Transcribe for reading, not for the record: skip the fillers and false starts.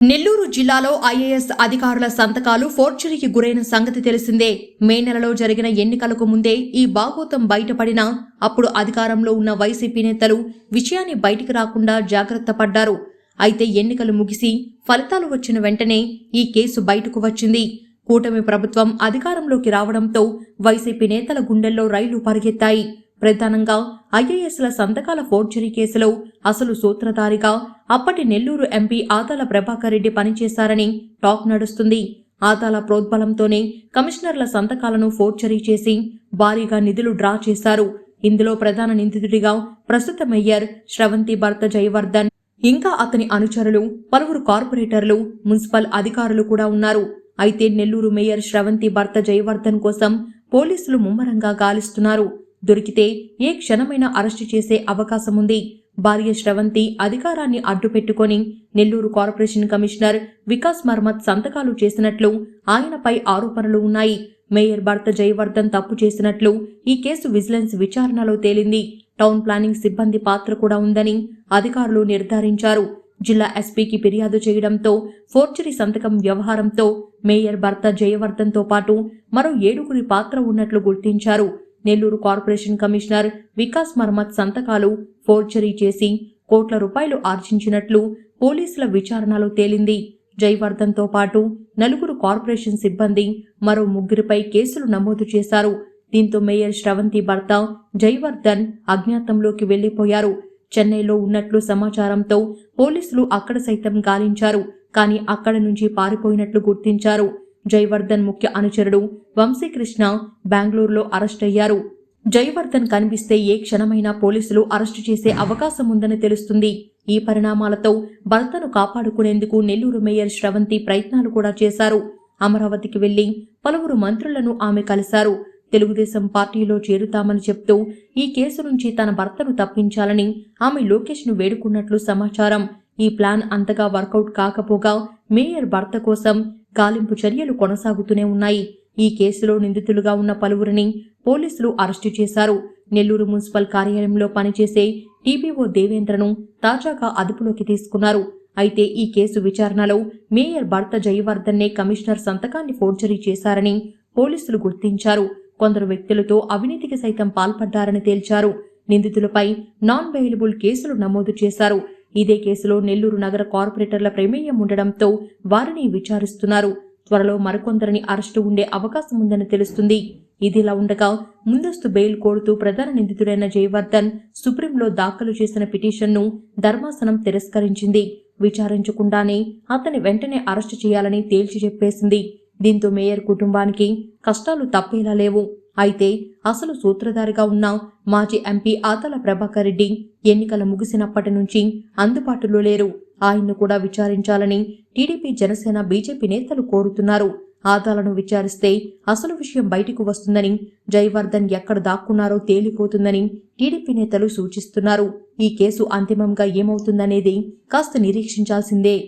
నెల్లూరు జిల్లాలో ఐఏఎస్ అధికారుల సంతకాలు ఫోర్జరీకి గురైన సంగతి తెలిసిందే. మే నెలలో జరిగిన ఎన్నికలకు ముందే ఈ బాగోతం బయటపడినా అప్పుడు అధికారంలో ఉన్న వైసీపీ నేతలు విషయాన్ని బయటికి రాకుండా జాగ్రత్త పడ్డారు. అయితే ఎన్నికలు ముగిసి ఫలితాలు వచ్చిన వెంటనే ఈ కేసు బయటకు వచ్చింది. కూటమి ప్రభుత్వం అధికారంలోకి రావడంతో వైసీపీ నేతల గుండెల్లో రైళ్లు పరిగెత్తాయి. ప్రధానంగా ఐఏఎస్ల సంతకాల ఫోర్జరీ కేసులో అసలు సూత్రధారిగా అప్పటి నెల్లూరు ఎంపీ ఆదాల ప్రభాకర్ రెడ్డి పనిచేశారని టాక్ నడుస్తుంది. ఆదాల ప్రోద్బలంతోనే కమిషనర్ల సంతకాలను ఫోర్జరీ చేసి భారీగా నిధులు డ్రా చేశారు. ఇందులో ప్రధాన నిందితుడిగా ప్రస్తుత మేయర్ శ్రవంతి భర్త జయవర్ధన్, ఇంకా అతని అనుచరులు, పలువురు కార్పొరేటర్లు, మున్సిపల్ అధికారులు కూడా ఉన్నారు. అయితే నెల్లూరు మేయర్ శ్రవంతి భర్త జయవర్ధన్ కోసం పోలీసులు ముమ్మరంగా గాలిస్తున్నారు. దొరికితే ఏ క్షణమైనా అరెస్టు చేసే అవకాశముంది. భార్య శ్రవంతి అధికారాన్ని అడ్డుపెట్టుకుని నెల్లూరు కార్పొరేషన్ కమిషనర్ వికాస్ మర్మత్ సంతకాలు చేసినట్లు ఆయనపై ఆరోపణలు ఉన్నాయి. మేయర్ భర్త జయవర్ధన్ తప్పు చేసినట్లు ఈ కేసు విజిలెన్స్ విచారణలో తేలింది. టౌన్ ప్లానింగ్ సిబ్బంది పాత్ర కూడా ఉందని అధికారులు నిర్ధారించారు. జిల్లా ఎస్పీకి ఫిర్యాదు చేయడంతో ఫోర్జరీ సంతకం వ్యవహారంతో మేయర్ భర్త జయవర్ధన్తో పాటు మరో 7గురి పాత్ర ఉన్నట్లు గుర్తించారు. నెల్లూరు కార్పొరేషన్ కమిషనర్ వికాస్ మర్మత్ సంతకాలు ఫోర్జరీ చేసి కోట్ల రూపాయలు ఆర్జించినట్లు పోలీసుల విచారణలో తేలింది. జయవర్ధన్తో పాటు 4 కార్పొరేషన్ సిబ్బంది, మరో 3పై కేసులు నమోదు చేశారు. దీంతో మేయర్ శ్రవంతి భర్త జయవర్ధన్ అజ్ఞాతంలోకి వెళ్లిపోయారు. చెన్నైలో ఉన్నట్లు సమాచారంతో పోలీసులు అక్కడ సైతం గాలించారు. కానీ అక్కడ నుంచి పారిపోయినట్లు గుర్తించారు. జయవర్ధన్ ముఖ్య అనుచరుడు వంశీకృష్ణ బెంగళూరులో అరెస్ట్ అయ్యారు. జయవర్ధన్ కనిపిస్తే ఏ క్షణమైనా పోలీసులు అరెస్టు చేసే అవకాశం ఉందని తెలుస్తుంది. ఈ పరిణామాలతో భర్తను కాపాడుకునేందుకు నెల్లూరు మేయర్ శ్రవంతి ప్రయత్నాలు కూడా చేశారు. అమరావతికి వెళ్లి పలువురు మంత్రులను ఆమె కలిశారు. తెలుగుదేశం పార్టీలో చేరుతామని చెప్తూ ఈ కేసు నుంచి తన భర్తను తప్పించాలని ఆమె లోకేష్ను వేడుకున్నట్లు సమాచారం. ఈ ప్లాన్ అంతగా వర్కౌట్ కాకపోగా మేయర్ భర్త కోసం గాలింపు చర్యలు కొనసాగుతూనే ఉన్నాయి. ఈ కేసులో నిందితులుగా ఉన్న పలువురిని పోలీసులు అరెస్టు చేశారు. నెల్లూరు మున్సిపల్ కార్యాలయంలో పనిచేసే టీపీఓ దేవేంద్రను తాజాగా అదుపులోకి తీసుకున్నారు. అయితే ఈ కేసు విచారణలో మేయర్ భర్త జయవర్ధన్నే కమిషనర్ సంతకాన్ని ఫోర్జరీ చేశారని పోలీసులు గుర్తించారు. కొందరు వ్యక్తులతో అవినీతికి సైతం పాల్పడ్డారని తేల్చారు. నిందితులపై నాన్ బెయిలబుల్ కేసులు నమోదు చేశారు. ఇదే కేసులో నెల్లూరు నగర కార్పొరేటర్ల ప్రమేయం ఉండడంతో వారిని విచారిస్తున్నారు. త్వరలో మరికొందరిని అరెస్టు ఉండే అవకాశం ఉందని తెలుస్తుంది. ఇదిలా ఉండగా ముందస్తు బెయిల్ కోరుతూ ప్రధాన నిందితుడైన జయవర్ధన్ సుప్రీంలో దాఖలు చేసిన పిటిషన్ను ధర్మాసనం తిరస్కరించింది. విచారించకుండానే అతని వెంటనే అరెస్టు చేయాలని తేల్చి చెప్పేసింది. దీంతో మేయర్ కుటుంబానికి కష్టాలు తప్పేలా లేవు. అయితే అసలు సూత్రధారిగా ఉన్న మాజీ ఎంపీ ఆదాల ప్రభాకర్ రెడ్డి ఎన్నికలు ముగిసినప్పటి నుంచి అందుబాటులో లేరు. ఆయన్ను కూడా విచారించాలని టీడీపీ, జనసేన, బీజేపీ నేతలు కోరుతున్నారు. ఆదాలను విచారిస్తే అసలు విషయం బయటకు వస్తుందని, జయవర్ధన్ ఎక్కడ దాక్కున్నారో తేలిపోతుందని టీడీపీ నేతలు సూచిస్తున్నారు. ఈ కేసు అంతిమంగా ఏమవుతుందనేది కాస్త నిరీక్షించాల్సిందే.